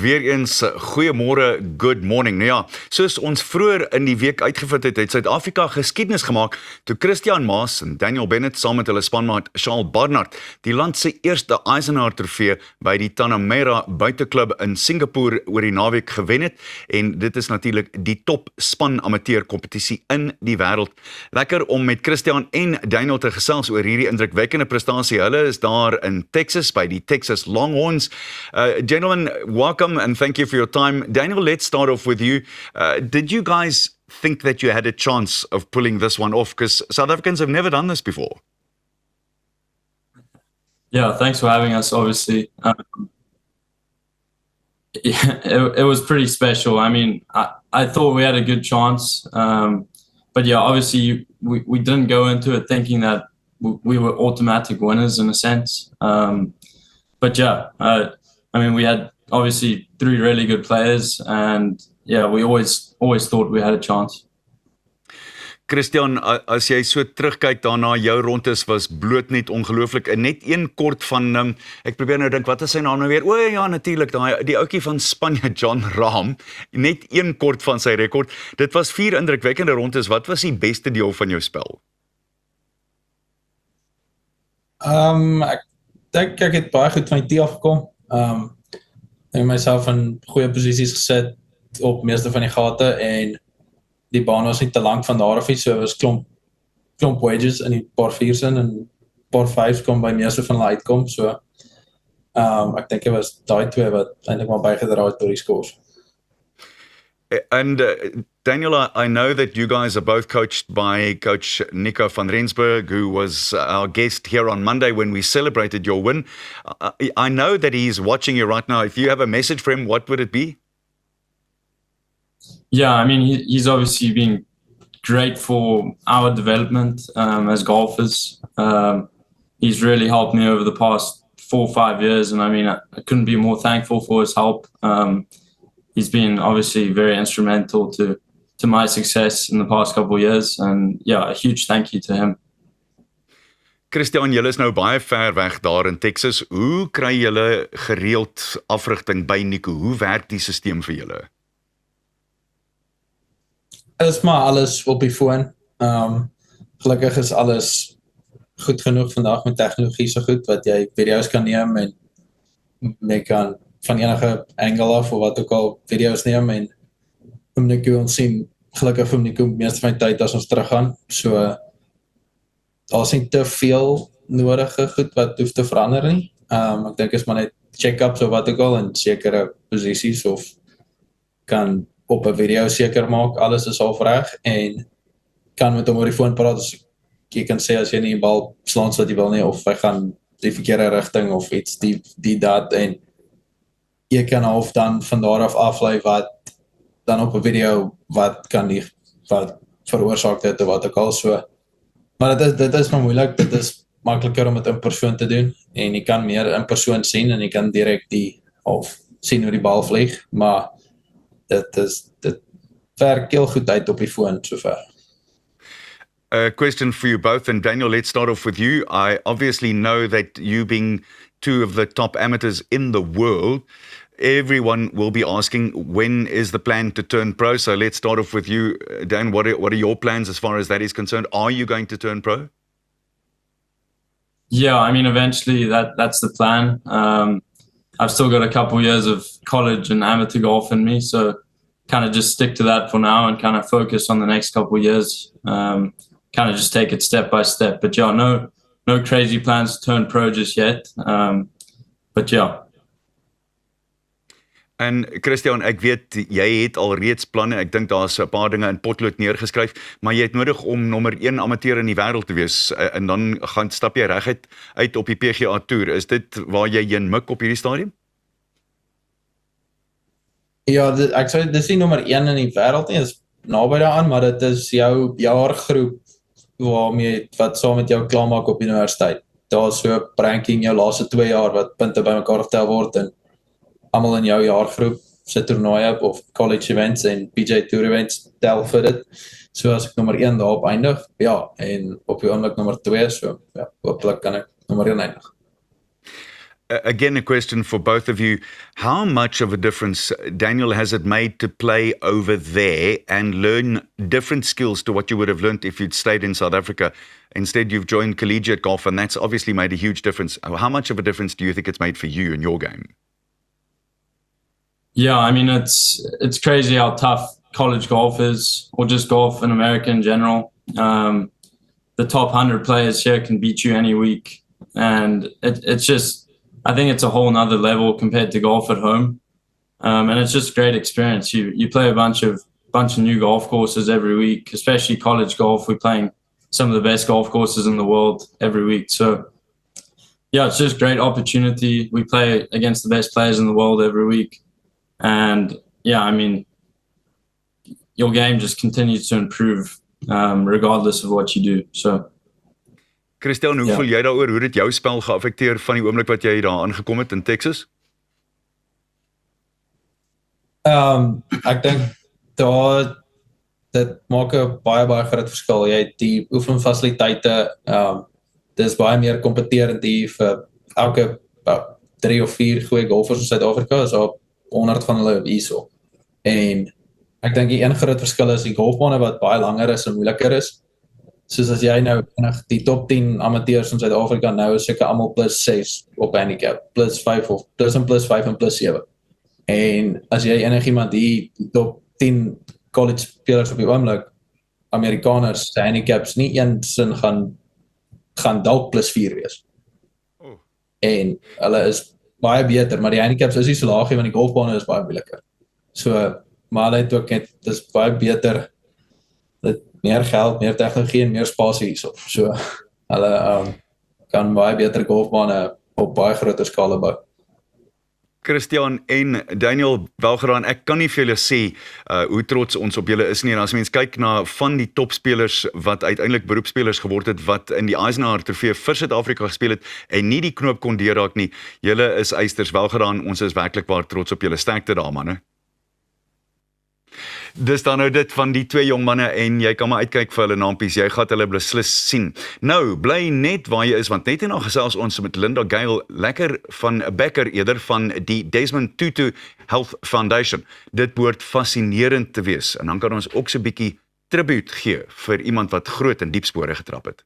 weer eens goeiemôre, good morning. Nou ja, soos ons vroeër in die week uitgevind het, het Suid-Afrika geskiedenis gemaak toe Christian Maas en Daniel Bennett saam met hulle spanmaat Charles Barnard die land se eerste Eisenhower trofee by die Tanamera buiteklub in Singapore oor die naweek gewen het en dit is natuurlik die top span amateur kompetisie in die wêreld. Lekker om met Christian en Daniel te gesels oor hierdie indrukwekkende prestasie. Hulle is daar in Texas by die Texas Longhorns. Gentlemen, welcome and thank you for your time. Daniel, let's start off with you. Did you guys think that you had a chance of pulling this one off? Because South Africans have never done this before. Yeah, thanks for having us, obviously. It was pretty special. I mean, I thought we had a good chance. But yeah, obviously we didn't go into it thinking that we were automatic winners in a sense. But yeah, I mean, we had obviously 3 really good players, and yeah, we always thought we had a chance. Christian, as jy so terugkyk daarna, jou rondes was bloot net ongelooflik. Net een kort van, ek probeer nou dink, wat is sy naam nou weer? O ja, natuurlik, die ouetjie van Spanje, John Rahm, net een kort van sy rekord. Dit was 4 indrukwekkende rondes. Wat was die beste deel van jou spel? Ek dink ek het baie goed van die tee afgekom. Ek het myself in goeie posisies gesit op meeste van die gate en die baan was nie te lank van daar af nie, so was klomp wedges in die paar 4's en paar 5's kom by meeste van hulle uitkom, so ek dink het was daai 2 wat eintlik maar bygedra het tot die scores. And Daniel, I know that you guys are both coached by Coach Nico van Rensburg, who was our guest here on Monday when we celebrated your win. I know that he's watching you right now. If you have a message for him, what would it be? Yeah, I mean, he's obviously been great for our development as golfers. He's really helped me over the past 4 or 5 years, and I mean, I couldn't be more thankful for his help. He's been obviously very instrumental to my success in the past couple of years, and yeah, a huge thank you to him. Christian, julle is nou baie ver weg daar in Texas. Hoe kry julle gereeld afrigting by Nico? Hoe werk die stelsel vir julle? Is maar alles op die foon. Gelukkig is alles goed genoeg vandag met tegnologie so goed, wat jy video's kan neem en jy kan van enige angle af of wat ook al video's neem en om Nico ons sien, gelukkig vir Nico meeste van die tyd as ons terug gaan, so daar is nie te veel nodige goed wat hoef te verander nie. Ek dink is maar net check-ups of wat ook al in sekere posisies of kan op 'n video seker maak, alles is al reg en kan met hom oor die foon praat, as jy kan sê as jy nie die bal slaan wat jy wil nie, of hy gaan die verkeerde rigting of iets, die dat, en jy kan half dan van daar af aflei wat dan op 'n video, wat veroorsaak dit of wat ook al, so. Maar dit is maar moeilik, dit is makliker om dit in persoon te doen, en jy kan meer in persoon sien, en jy kan direk sien hoe die bal vlieg, maar dit werk heel goed uit op die foon sover. A question for you both, and Daniel, let's start off with you. I obviously know that you being 2 of the top amateurs in the world, everyone will be asking, when is the plan to turn pro? So let's start off with you, Dan. What are your plans as far as that is concerned? Are you going to turn pro? Yeah, I mean, eventually that's the plan. I've still got a couple years of college and amateur golf in me, so kind of just stick to that for now and kind of focus on the next couple of years. Kind of just take it step by step. But yeah, no crazy plans to turn pro just yet. But yeah. En Christian, ek weet, jy het al reeds planne, ek dink daar's 'n paar dinge in potlood neergeskryf, maar jy het nodig om nommer 1 amateur in die wêreld te wees, en dan stap jy reguit uit op die PGA Tour. Is dit waar jy heen mik op hierdie stadium? Ja, ek sê, dit is nie nommer 1 in die wêreld nie, is naby daaraan, maar dit is jou jaargroep, wat saam met jou klaarmaak op universiteit. Daar is so 'n ranking jou laaste 2 jaar, wat punte bymekaar getel word, en almal in jou jaargroep se toernooie of college events en PGA Tour events tel vir dit. So as ek nommer 1 daarop eindig, ja, en op die oomblik nommer 2, so ja, hopelik kan ek nommer 1 eindig. Again, a question for both of you. How much of a difference, Daniel, has it made to play over there and learn different skills to what you would have learned if you'd stayed in South Africa? Instead, you've joined collegiate golf, and that's obviously made a huge difference. How much of a difference do you think it's made for you in your game? Yeah, I mean, it's crazy how tough college golf is, or just golf in America in general. The top 100 players here can beat you any week. And it's just, I think it's a whole nother level compared to golf at home. And it's just a great experience. You play a bunch of new golf courses every week, especially college golf. We're playing some of the best golf courses in the world every week. So yeah, it's just a great opportunity. We play against the best players in the world every week. And yeah, I mean, your game just continues to improve regardless of what you do. So Christian, hoe voel jy daaroor? Hoe het jou spel geaffekteer van die oomblik wat jy daar aangekom het in Texas? Ek dink dit maak 'n baie groot verskil. Jy het die oefenfasiliteite, dis baie meer kompeterend hier vir elke 3 of 4 goeie golfers in Suid-Afrika, is daar 100 van hulle hierso. En ek dink die een groot verskil is die golfbane wat baie langer is en moeiliker is. Soos as jy nou die top 10 amateurs in Suid-Afrika nou is seker almal +6 op handicap, +5 of +5 en +7. En as jy enigiemand die top 10 college spelers op die oomblik, Amerikaners, se handicaps nie eens gaan dalk +4 wees. Oh. En hulle is baie beter, maar die handicaps is nie so laag nie, want die golfbane is baie moeiliker. So, maar hulle het ook net, dis baie beter, meer geld, meer tegnologie en meer spasie hierso. So, hulle kan baie beter golfbane op baie groter skaal bou. Christian en Daniel, welgedaan. Ek kan nie vir julle sê hoe trots ons op julle is nie. En as mens kyk na van die topspelers wat uiteindelik beroepspelers geword het, wat in die Eisenhower Trofee vir Suid-Afrika gespeel het en nie die knoop kon deurraak nie. Julle is eisters welgedaan. Ons is werklik waar trots op julle. Sterkte daar, manne. Dis dan nou dit van die 2 jong manne en jy kan maar uitkyk vir hulle naampies, jy gaan hulle beslis sien. Nou, bly net waar jy is, want net hierna gesels ons met Linda Gale, lekker van Becker eerder van die Desmond Tutu Health Foundation. Dit behoort fascinerend te wees en dan kan ons ook so 'n bietjie tribute gee vir iemand wat groot en diep spore getrap het.